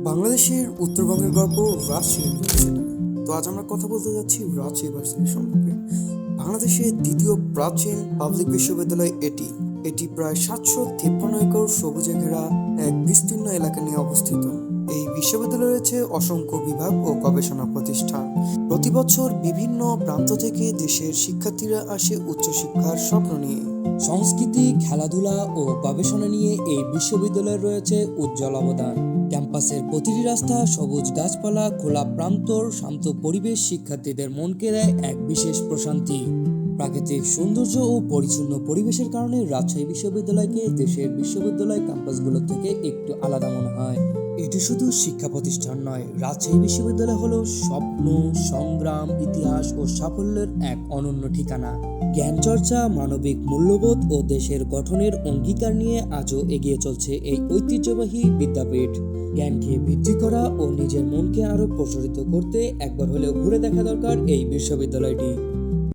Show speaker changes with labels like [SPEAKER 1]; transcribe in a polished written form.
[SPEAKER 1] বাংলাদেশের উত্তরবঙ্গের গর্ব রাজশাহী ইউনিভার্সিটি। তো আজ আমরা কথা বলতে যাচ্ছি রাজশাহী ইউনিভার্সিটি সম্পর্কে। বাংলাদেশের দ্বিতীয় প্রাচীন পাবলিক বিশ্ববিদ্যালয় এটি। এটি প্রায় 753 একর সবুজে ঘেরা এক বিস্তীর্ণ এলাকা নিয়ে অবস্থিত। এই বিশ্ববিদ্যালয়ে রয়েছে অসংখ্য বিভাগ ও গবেষণা প্রতিষ্ঠান। প্রতি বছর বিভিন্ন প্রান্ত থেকে দেশের শিক্ষার্থীরা আসে উচ্চশিক্ষার স্বপ্ন নিয়ে।
[SPEAKER 2] সংস্কৃতি, খেলাধুলা ও গবেষণা নিয়ে এই বিশ্ববিদ্যালয়ের রয়েছে উজ্জ্বল অবদান। ক্যাম্পাসের প্রতিটি রাস্তা, সবুজ গাছপালা, খোলা প্রান্তর, শান্ত পরিবেশ শিক্ষার্থীদের মনকে দেয় এক বিশেষ প্রশান্তি। প্রাকৃতিক সৌন্দর্য ও পরিচ্ছন্ন পরিবেশের কারণে রাজশাহী বিশ্ববিদ্যালয়কে দেশের বিশ্ববিদ্যালয় ক্যাম্পাসগুলো থেকে একটু আলাদা মনে হয়। এটি শুধু শিক্ষা প্রতিষ্ঠান নয়, রাজশাহী বিশ্ববিদ্যালয় হলো স্বপ্ন, সংগ্রাম, ইতিহাস ও সাফল্যের এক অনন্য ঠিকানা। জ্ঞান চর্চা, মানবিক মূল্যবোধ ও দেশের গঠনের অঙ্গীকার নিয়ে আজও এগিয়ে চলছে এই ঐতিহ্যবাহী বিদ্যাপীঠ। জ্ঞানকে বৃদ্ধি করা ও নিজের মনকে আরো প্রসারিত করতে একবার হলেও ঘুরে দেখা দরকার এই বিশ্ববিদ্যালয়টি।